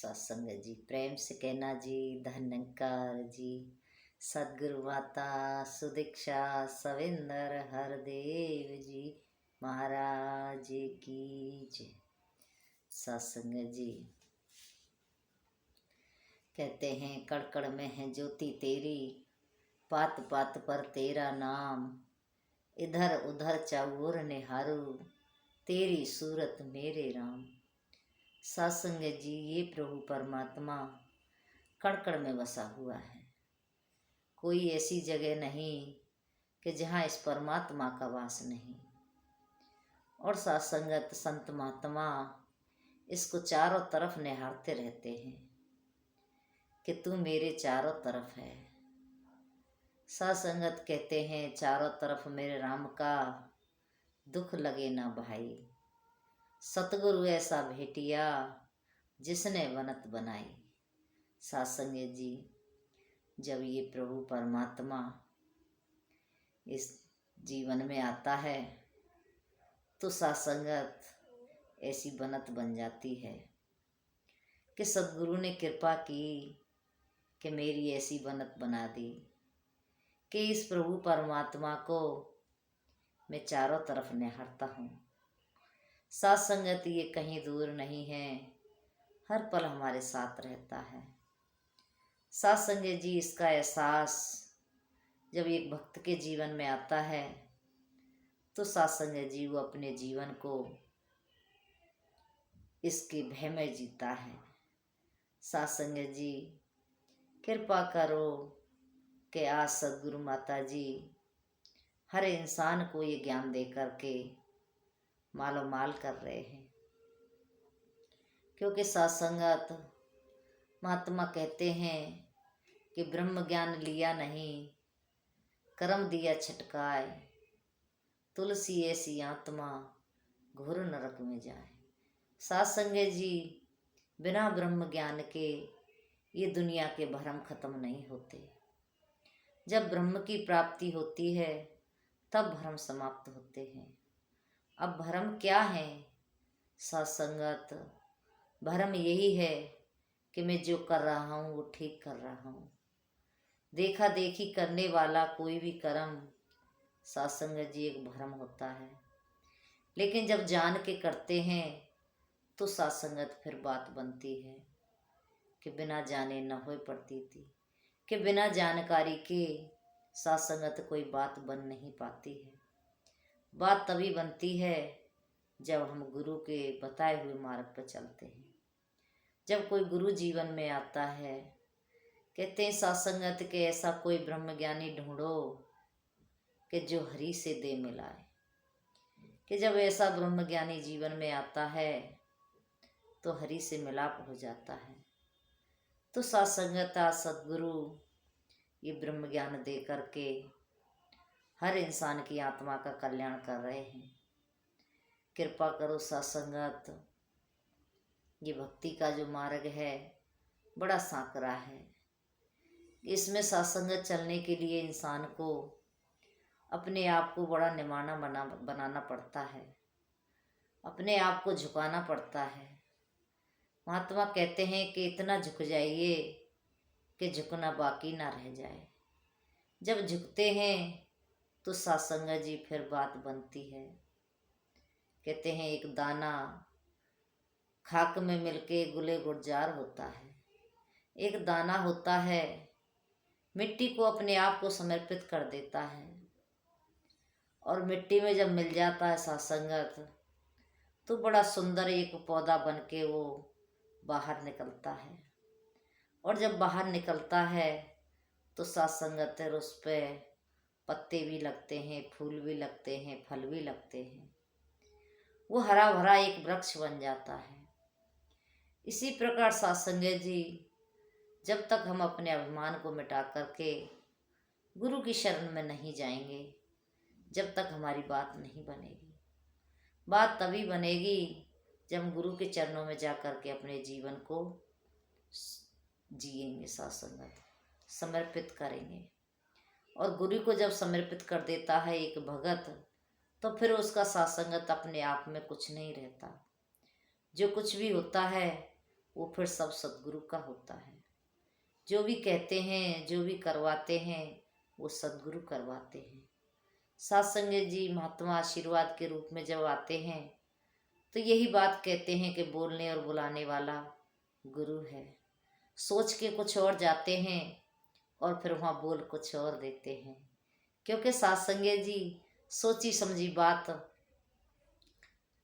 सत्संग जी, प्रेम से कहना जी, धन्यकार जी। सदगुरु माता सुदीक्षा सविंदर हरदेव जी महाराज की जय। सत्संग जी कहते हैं, कड़कड़ में है ज्योति तेरी, पात पात पर तेरा नाम, इधर उधर चाउर निहारू, तेरी सूरत मेरे राम। सत्संग जी, ये प्रभु परमात्मा कड़कड़ में बसा हुआ है। कोई ऐसी जगह नहीं कि जहाँ इस परमात्मा का वास नहीं। और सत्संगत संत महात्मा इसको चारों तरफ निहारते रहते हैं कि तू मेरे चारों तरफ है। सत्संगत कहते हैं, चारों तरफ मेरे राम का, दुख लगे ना भाई। सतगुरु ऐसा भेटिया, जिसने वनत बनाई। सत्संग जी, जब ये प्रभु परमात्मा इस जीवन में आता है तो सत्संगत ऐसी बनत बन जाती है कि सदगुरु ने कृपा की कि मेरी ऐसी बनत बना दी कि इस प्रभु परमात्मा को मैं चारों तरफ निहारता हूँ। सत्संगत ये कहीं दूर नहीं है, हर पल हमारे साथ रहता है। सत्संग जी, इसका एहसास जब एक भक्त के जीवन में आता है तो सत्संग जी वो अपने जीवन को इसके भय में जीता है। सत्संग जी, कृपा करो कि आज सदगुरु माता जी हर इंसान को ये ज्ञान दे करके मालो माल कर रहे हैं। क्योंकि सत्संगत महात्मा कहते हैं कि ब्रह्म ज्ञान लिया नहीं, कर्म दिया छटकाए, तुलसी ऐसी आत्मा घोर नरक में जाए। सत्संग जी, बिना ब्रह्म ज्ञान के ये दुनिया के भ्रम खत्म नहीं होते। जब ब्रह्म की प्राप्ति होती है तब भ्रम समाप्त होते हैं। अब भ्रम क्या है? सत्संगत, भ्रम यही है कि मैं जो कर रहा हूँ वो ठीक कर रहा हूँ। देखा देखी करने वाला कोई भी कर्म सत्संग जी एक भ्रम होता है। लेकिन जब जान के करते हैं तो सत्संगत फिर बात बनती है कि बिना जाने न होए पड़ती थी, कि बिना जानकारी के सत्संगत कोई बात बन नहीं पाती है। बात तभी बनती है जब हम गुरु के बताए हुए मार्ग पर चलते हैं। जब कोई गुरु जीवन में आता है, कहते हैं सत्संगत के ऐसा कोई ब्रह्म ज्ञानी ढूंढो कि जो हरि से दे मिलाए। कि जब ऐसा ब्रह्म ज्ञानी जीवन में आता है तो हरि से मिलाप हो जाता है। तो सत्संगता सदगुरु ये ब्रह्म ज्ञान दे करके हर इंसान की आत्मा का कल्याण कर रहे हैं। कृपा करो सत्संगत, ये भक्ति का जो मार्ग है बड़ा सांकरा है। इसमें सत्संगत चलने के लिए इंसान को अपने आप को बड़ा निमाना बनाना पड़ता है, अपने आप को झुकाना पड़ता है। महात्मा कहते हैं कि इतना झुक जाइए कि झुकना बाकी ना रह जाए। जब झुकते हैं तो सत्संग जी फिर बात बनती है। कहते हैं एक दाना खाक में मिलके गुले गुलजार होता है। एक दाना होता है मिट्टी को अपने आप को समर्पित कर देता है, और मिट्टी में जब मिल जाता है सत्संगत तो बड़ा सुंदर एक पौधा बन के वो बाहर निकलता है। और जब बाहर निकलता है तो सत्संगत है, उस पर पत्ते भी लगते हैं, फूल भी लगते हैं, फल भी लगते हैं। वो हरा भरा एक वृक्ष बन जाता है। इसी प्रकार सत्संग जी, जब तक हम अपने अभिमान को मिटा करके गुरु की शरण में नहीं जाएंगे, जब तक हमारी बात नहीं बनेगी। बात तभी बनेगी जब हम गुरु के चरणों में जा कर के अपने जीवन को जिएंगे, सत्संगत समर्पित करेंगे। और गुरु को जब समर्पित कर देता है एक भगत, तो फिर उसका सत्संगत अपने आप में कुछ नहीं रहता। जो कुछ भी होता है वो फिर सब सदगुरु का होता है। जो भी कहते हैं, जो भी करवाते हैं, वो सदगुरु करवाते हैं। साथ संगत जी, महात्मा आशीर्वाद के रूप में जब आते हैं तो यही बात कहते हैं कि बोलने और बुलाने वाला गुरु है। सोच के कुछ और जाते हैं और फिर वहाँ बोल कुछ और देते हैं, क्योंकि साथ संगत जी सोची समझी बात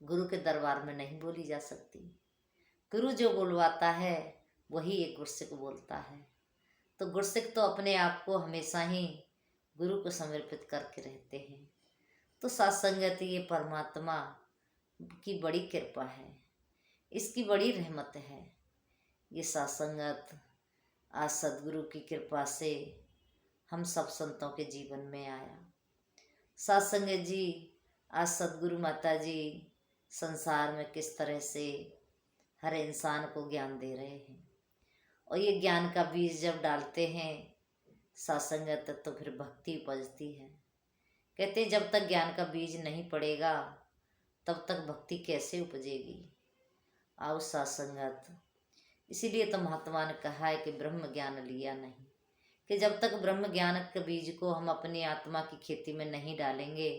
गुरु के दरबार में नहीं बोली जा सकती। गुरु जो बुलवाता है वही एक गुरसिक बोलता है। तो गुरसिक तो अपने आप को हमेशा ही गुरु को समर्पित करके रहते हैं। तो साथ संगत ये परमात्मा की बड़ी कृपा है, इसकी बड़ी रहमत है। ये साथ संगत आज सदगुरु की कृपा से हम सब संतों के जीवन में आया। साथ संगत जी, आज सदगुरु माता जी संसार में किस तरह से हर इंसान को ज्ञान दे रहे हैं, और ये ज्ञान का बीज जब डालते हैं साथ संगत तो फिर भक्ति उपजती है। कहते हैं जब तक ज्ञान का बीज नहीं पड़ेगा तब तक भक्ति कैसे उपजेगी। आओ साथ संगत, इसीलिए तो महात्मा ने कहा है कि ब्रह्म ज्ञान लिया नहीं, कि जब तक ब्रह्म ज्ञान के बीज को हम अपनी आत्मा की खेती में नहीं डालेंगे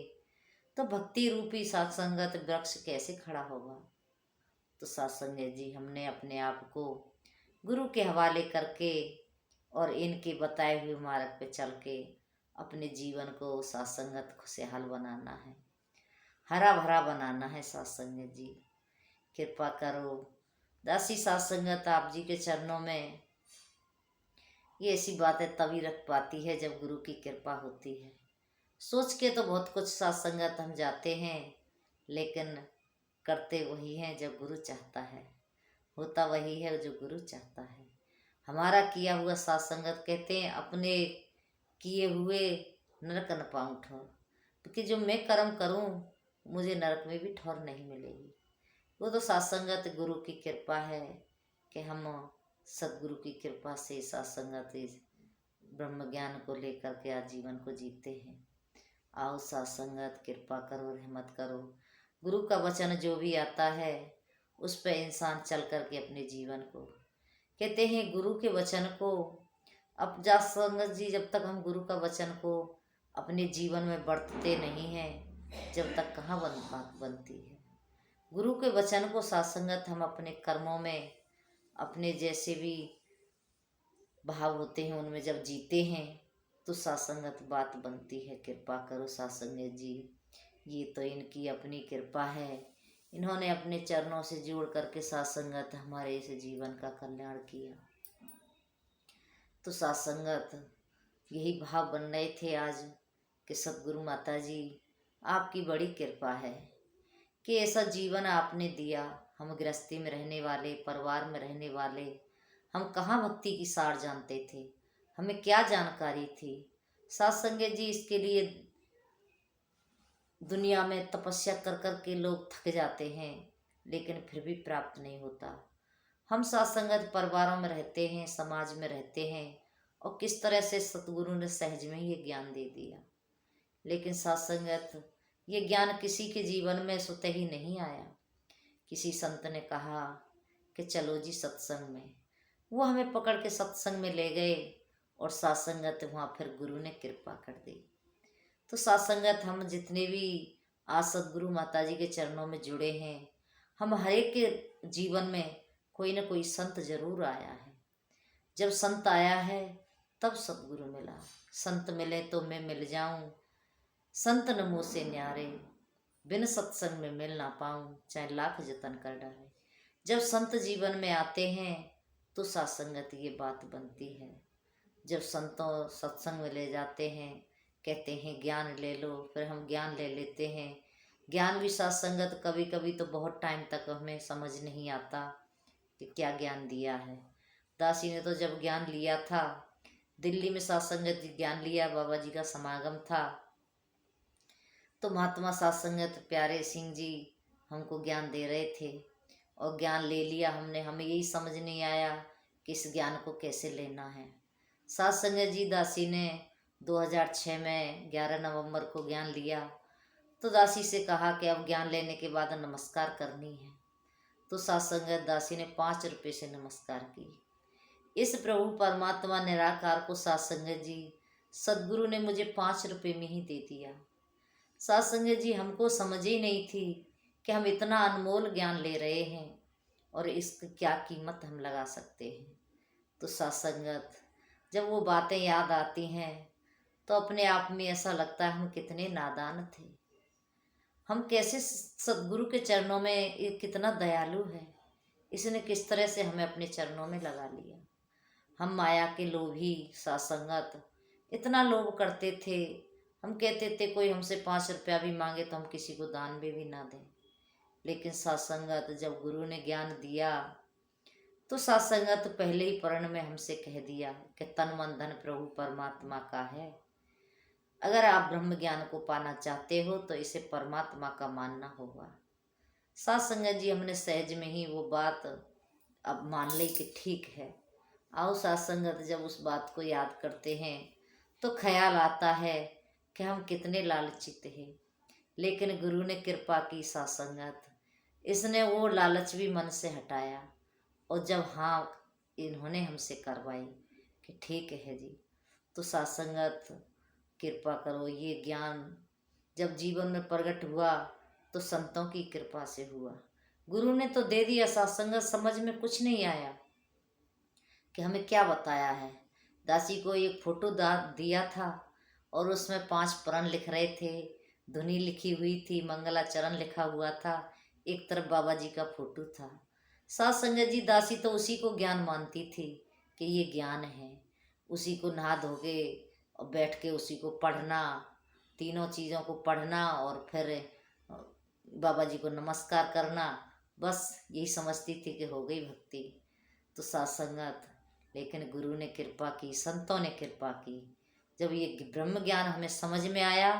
तो भक्ति रूपी साथ संगत वृक्ष कैसे खड़ा होगा। तो साथ संगत जी, हमने अपने आप को गुरु के हवाले करके और इनके बताए हुए मार्ग पे चल के अपने जीवन को साथ संगत खुशहाल बनाना है, हरा भरा बनाना है। साथ संगत जी कृपा करो। दासी साथ संगत आप जी के चरणों में ये ऐसी बातें तभी रख पाती है जब गुरु की कृपा होती है। सोच के तो बहुत कुछ साथ संगत हम जाते हैं, लेकिन करते वही हैं जब गुरु चाहता है, होता वही है जो गुरु चाहता है। हमारा किया हुआ साथ संगत कहते हैं अपने किए हुए नरक न पाऊँ ठौर, क्योंकि जो मैं कर्म करूं मुझे नरक में भी ठौर नहीं मिलेगी। वो तो साथ संगत गुरु की कृपा है कि हम सदगुरु की कृपा से साथ संगत इस ब्रह्म ज्ञान को लेकर के आज जीवन को जीते हैं। आओ साथ संगत कृपा करो, रहमत करो। गुरु का वचन जो भी आता है उस पर इंसान चल करके अपने जीवन को, कहते हैं गुरु के वचन को अब जा संगत जी, जब तक हम गुरु का वचन को अपने जीवन में बरतते नहीं हैं जब तक कहाँ बात बनती है। गुरु के वचन को साथ संगत हम अपने कर्मों में, अपने जैसे भी भाव होते हैं उनमें जब जीते हैं तो साथ संगत बात बनती है। कृपा करो साथ संगत जी, ये तो इनकी अपनी कृपा है। इन्होंने अपने चरणों से जोड़ करके साथ संगत हमारे इस जीवन का कल्याण किया। तो साथ संगत यही भाव बन रहे थे आज कि सदगुरु माता जी आपकी बड़ी कृपा है कि ऐसा जीवन आपने दिया। हम गृहस्थी में रहने वाले, परिवार में रहने वाले, हम कहाँ भक्ति की सार जानते थे, हमें क्या जानकारी थी। साथ संगत जी इसके लिए दुनिया में तपस्या कर कर के लोग थक जाते हैं, लेकिन फिर भी प्राप्त नहीं होता। हम साथ संगत परिवारों में रहते हैं, समाज में रहते हैं, और किस तरह से सतगुरु ने सहज में ये ज्ञान दे दिया। लेकिन साथ संगत ये ज्ञान किसी के जीवन में स्वतः ही नहीं आया। किसी संत ने कहा कि चलो जी सत्संग में, वो हमें पकड़ के सत्संग में ले गए और साथ संगत वहाँ फिर गुरु ने कृपा कर दी। तो साथ संगत हम जितने भी आज सदगुरु माता जी के चरणों में जुड़े हैं, हम हर एक के जीवन में कोई ना कोई संत जरूर आया है। जब संत आया है तब सदगुरु मिला। संत मिले तो मैं मिल जाऊं, संत न मुँह से न्यारे, बिन सत्संग में मिल ना पाऊं, चाहे लाख जतन कर डाले। जब संत जीवन में आते हैं तो साथ संगत ये बात बनती है। जब संतों सत्संग में ले जाते हैं, कहते हैं ज्ञान ले लो, फिर हम ज्ञान ले लेते हैं। ज्ञान भी साथ संगत कभी कभी तो बहुत टाइम तक हमें समझ नहीं आता कि क्या ज्ञान दिया है। दासी ने तो जब ज्ञान लिया था, दिल्ली में साथ संगत ज्ञान लिया, बाबा जी का समागम था, तो महात्मा साथ संगत प्यारे सिंह जी हमको ज्ञान दे रहे थे, और ज्ञान ले लिया हमने। हमें यही समझ नहीं आया कि इस ज्ञान को कैसे लेना है। साथ संगत जी दासी ने 2006 में 11 नवंबर को ज्ञान लिया, तो दासी से कहा कि अब ज्ञान लेने के बाद नमस्कार करनी है। तो सत्संगत दासी ने 5 रुपये से नमस्कार की। इस प्रभु परमात्मा निराकार को सत्संगत जी सदगुरु ने मुझे 5 रुपये में ही दे दिया। सत्संगत जी हमको समझ ही नहीं थी कि हम इतना अनमोल ज्ञान ले रहे हैं और इसकी क्या कीमत हम लगा सकते हैं। तो सत्संगत जब वो बातें याद आती हैं तो अपने आप में ऐसा लगता है हम कितने नादान थे। हम कैसे सदगुरु के चरणों में, ये कितना दयालु है, इसने किस तरह से हमें अपने चरणों में लगा लिया। हम माया के लोभी सत्संगत इतना लोभ करते थे। हम कहते थे कोई हमसे 5 रुपया भी मांगे तो हम किसी को दान में भी ना दें। लेकिन सत्संगत जब गुरु ने ज्ञान दिया तो सत्संगत पहले ही परण में हमसे कह दिया कि तन मन धन प्रभु परमात्मा का है। अगर आप ब्रह्म ज्ञान को पाना चाहते हो तो इसे परमात्मा का मानना होगा। सत्संगत जी हमने सहज में ही वो बात अब मान ली कि ठीक है। आओ सत्संगत जब उस बात को याद करते हैं तो ख्याल आता है कि हम कितने लालचित हैं। लेकिन गुरु ने कृपा की सत्संगत, इसने वो लालच भी मन से हटाया। और जब हाँ इन्होंने हमसे करवाई कि ठीक है जी, तो सत्संगत कृपा करो। ये ज्ञान जब जीवन में प्रकट हुआ तो संतों की कृपा से हुआ। गुरु ने तो दे दिया, सत्संगत समझ में कुछ नहीं आया कि हमें क्या बताया है। दासी को एक फोटो दिया था और उसमें 5 प्रण लिख रहे थे, धुनी लिखी हुई थी, मंगलाचरण लिखा हुआ था, एक तरफ बाबा जी का फोटो था। सत्संगत जी दासी तो उसी को ज्ञान मानती थी कि ये ज्ञान है। उसी को नहा धो के और बैठ के उसी को पढ़ना, तीनों चीज़ों को पढ़ना और फिर बाबा जी को नमस्कार करना, बस यही समझती थी कि हो गई भक्ति। तो सत्संगत, लेकिन गुरु ने कृपा की, संतों ने कृपा की। जब ये ब्रह्म ज्ञान हमें समझ में आया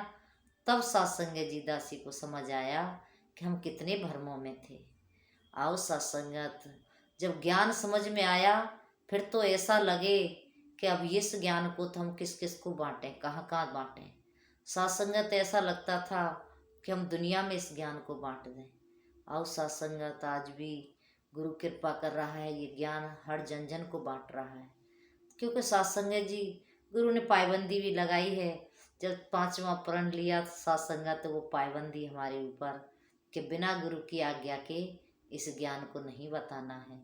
तब सत्संगत जी दासी को समझ आया कि हम कितने भ्रमों में थे। आओ सत्संगत जब ज्ञान समझ में आया फिर तो ऐसा लगे कि अब इस ज्ञान को तो हम किस किस को बांटें, कहाँ कहाँ बांटें। सत्संगत ऐसा लगता था कि हम दुनिया में इस ज्ञान को बांट दें। आओ सत्संगत आज भी गुरु कृपा कर रहा है, ये ज्ञान हर जन जन को बांट रहा है। क्योंकि सत्संगत जी गुरु ने पाबंदी भी लगाई है। जब 5वां प्रण लिया सत्संगत तो वो पाबंदी हमारे ऊपर कि बिना गुरु की आज्ञा के इस ज्ञान को नहीं बताना है।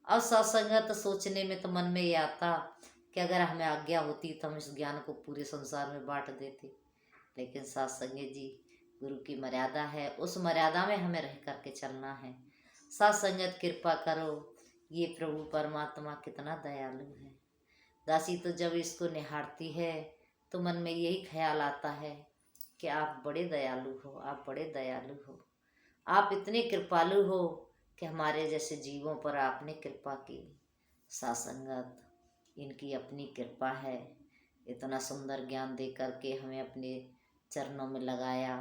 अब सत्संगत सोचने में तो मन में ये आता कि अगर हमें आज्ञा होती तो हम इस ज्ञान को पूरे संसार में बांट देते। लेकिन सत्संगत जी गुरु की मर्यादा है, उस मर्यादा में हमें रह करके चलना है। सत्संगत कृपा करो, ये प्रभु परमात्मा कितना दयालु है। दासी तो जब इसको निहारती है तो मन में यही ख्याल आता है कि आप बड़े दयालु हो, आप बड़े दयालु हो, आप इतने कृपालु हो कि हमारे जैसे जीवों पर आपने कृपा की। सत्संगत इनकी अपनी कृपा है, इतना सुंदर ज्ञान दे करके हमें अपने चरणों में लगाया।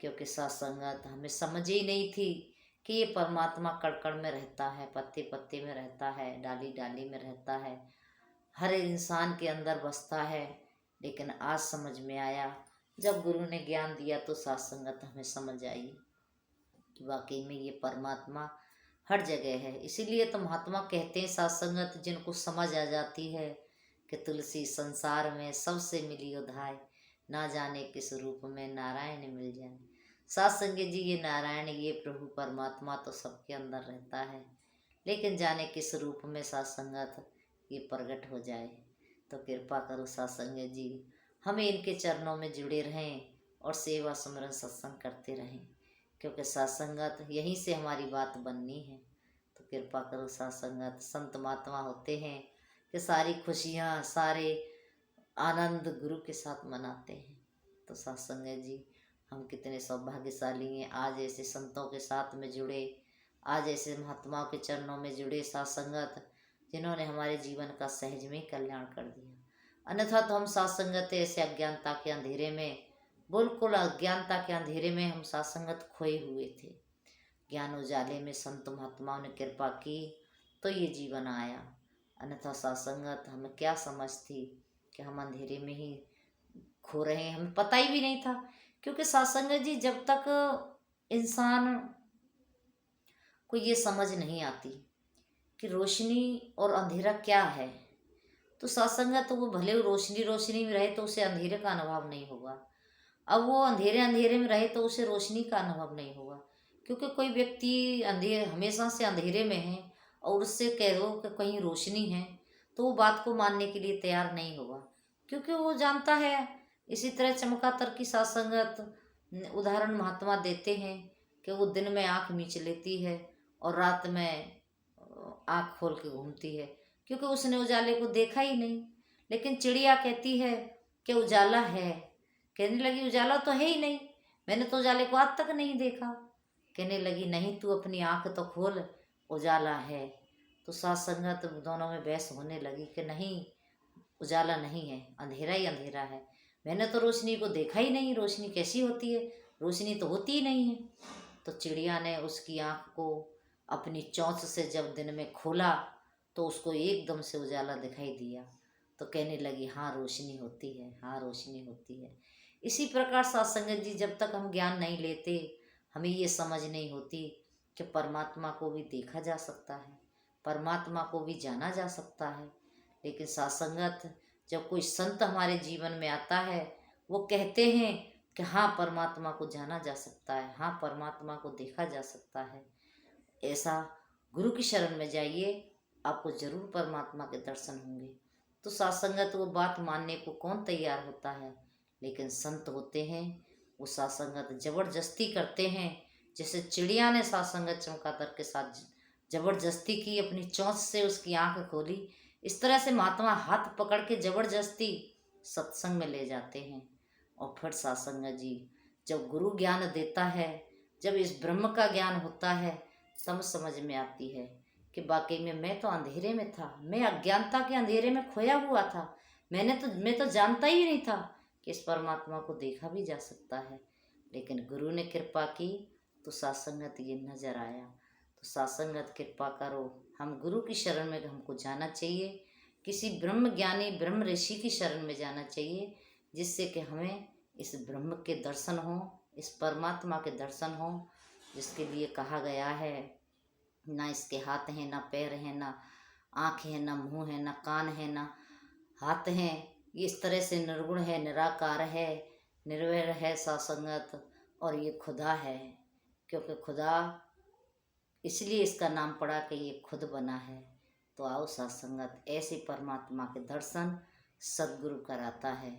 क्योंकि सत्संगत हमें समझ ही नहीं थी कि ये परमात्मा कण कण में रहता है, पत्ते पत्ते में रहता है, डाली डाली में रहता है, हर इंसान के अंदर बसता है। लेकिन आज समझ में आया, जब गुरु ने ज्ञान दिया तो सत्संगत हमें समझ आई कि वाकई में ये परमात्मा हर जगह है। इसीलिए तो महात्मा कहते हैं सत्संगत जिनको समझ आ जाती है कि तुलसी संसार में सबसे मिली उधाय, ना जाने किस रूप में नारायण मिल जाए। सत्संगत जी ये नारायण, ये प्रभु परमात्मा तो सबके अंदर रहता है, लेकिन जाने किस रूप में सत्संगत ये प्रकट हो जाए। तो कृपा करो सत्संगत जी, हमें इनके चरणों में जुड़े रहें और सेवा सुमरन सत्संग करते रहें। क्योंकि सत्संगत यहीं से हमारी बात बननी है। तो कृपा करो सत्संगत, संत महात्मा होते हैं कि सारी खुशियाँ, सारे आनंद गुरु के साथ मनाते हैं। तो सत्संगत जी हम कितने सौभाग्यशाली हैं, आज ऐसे संतों के साथ में जुड़े, आज ऐसे महात्माओं के चरणों में जुड़े सत्संगत, जिन्होंने हमारे जीवन का सहज में कल्याण कर दिया। अन्यथा तो हम सत्संगत ऐसे अज्ञानता के अंधेरे में, बिल्कुल अज्ञानता के अंधेरे में हम सत्संगत खोए हुए थे। ज्ञान उजाले में संत महात्माओं ने कृपा की तो ये जीवन आया। अन्यथा सत्संगत हमें क्या समझ थी कि हम अंधेरे में ही खो रहे हैं, हमें पता ही भी नहीं था। क्योंकि सत्संगत जी जब तक इंसान को ये समझ नहीं आती कि रोशनी और अंधेरा क्या है। तो सत्संगत तो वो भले रोशनी रोशनी में रहे तो उसे अंधेरे का अनुभव नहीं होगा, अब वो अंधेरे अंधेरे में रहे तो उसे रोशनी का अनुभव नहीं होगा। क्योंकि कोई व्यक्ति अंधेरे हमेशा से अंधेरे में है और उससे कह दो कि कहीं रोशनी है तो वो बात को मानने के लिए तैयार नहीं होगा, क्योंकि वो जानता है। इसी तरह चमकादर की सत्संगत उदाहरण महात्मा देते हैं कि वो दिन में आँख मीच लेती है और रात में आँख खोल के घूमती है, क्योंकि उसने उजाले को देखा ही नहीं। लेकिन चिड़िया कहती है कि उजाला है, कहने लगी उजाला तो है ही नहीं, मैंने तो उजाले को आज तक नहीं देखा। कहने लगी नहीं, तू अपनी आँख तो खोल, उजाला है। तो सत्संगत दोनों में बहस होने लगी कि नहीं, उजाला नहीं है, अंधेरा ही अंधेरा है, मैंने तो रोशनी को देखा ही नहीं, रोशनी कैसी होती है, रोशनी तो होती ही नहीं है। तो चिड़िया ने उसकी आँख को अपनी चोंच से जब दिन में खोला तो उसको एकदम से उजाला दिखाई दिया। तो कहने लगी हाँ रोशनी होती है, हाँ रोशनी होती है। इसी प्रकार सत्संगत जी, जब तक हम ज्ञान नहीं लेते हमें ये समझ नहीं होती कि परमात्मा को भी देखा जा सकता है, परमात्मा को भी जाना जा सकता है। लेकिन सत्संगत जब कोई संत हमारे जीवन में आता है वो कहते हैं कि हाँ परमात्मा को जाना जा सकता है, हाँ परमात्मा को देखा जा सकता है। ऐसा गुरु की शरण में जाइए, आपको जरूर परमात्मा के दर्शन होंगे। तो सत्संगत वो बात मानने को कौन तैयार होता है, लेकिन संत होते हैं वो सत्संगत जबरदस्ती करते हैं। जैसे चिड़िया ने सत्संगत चमकादर के साथ जबरदस्ती की, अपनी चोंच से उसकी आंख खोली, इस तरह से महात्मा हाथ पकड़ के जबरदस्ती सत्संग में ले जाते हैं। और फिर सत्संगत जी जब गुरु ज्ञान देता है, जब इस ब्रह्म का ज्ञान होता है, तब समझ में आती है कि वाकई में मैं तो अंधेरे में था, मैं अज्ञानता के अंधेरे में खोया हुआ था। मैं तो जानता ही नहीं था कि इस परमात्मा को देखा भी जा सकता है। लेकिन गुरु ने कृपा की तो सत्संगत ये नजर आया। तो सत्संगत कृपा करो, हम गुरु की शरण में हमको जाना चाहिए, किसी ब्रह्म ज्ञानी ब्रह्म ऋषि की शरण में जाना चाहिए, जिससे कि हमें इस ब्रह्म के दर्शन हो, इस परमात्मा के दर्शन हो, जिसके लिए कहा गया है ना इसके हाथ हैं, ना पैर हैं, ना आँख है, ना मुंह है, ना कान है, ना हाथ हैं। ये इस तरह से निर्गुण है, निराकार है, निर्वैर है सत्संगत, और ये खुदा है। क्योंकि खुदा इसलिए इसका नाम पड़ा कि ये खुद बना है। तो आओ सत्संगत, ऐसे परमात्मा के दर्शन सदगुरु कराता है।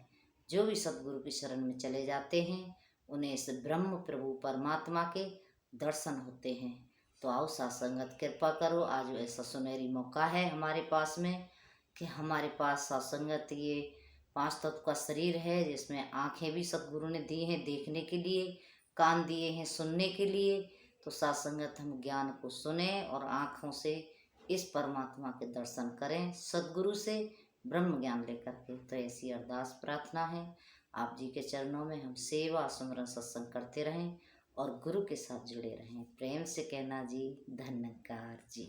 जो भी सदगुरु की शरण में चले जाते हैं उन्हें इस ब्रह्म प्रभु परमात्मा के दर्शन होते हैं। तो आओ सत्संगत, कृपा करो, आज ऐसा सुनहरी मौका है हमारे पास में कि हमारे पास सत्संगत ये 5 तत्व का शरीर है, जिसमें आँखें भी सतगुरु ने दी हैं देखने के लिए, कान दिए हैं सुनने के लिए। तो सत्संगत हम ज्ञान को सुने और आँखों से इस परमात्मा के दर्शन करें, सदगुरु से ब्रह्म ज्ञान लेकर के। तो ऐसी अरदास प्रार्थना है, आप जी के चरणों में हम सेवा सुमरन सत्संग करते रहें और गुरु के साथ जुड़े रहें। प्रेम से कहना जी, धन्यकार जी।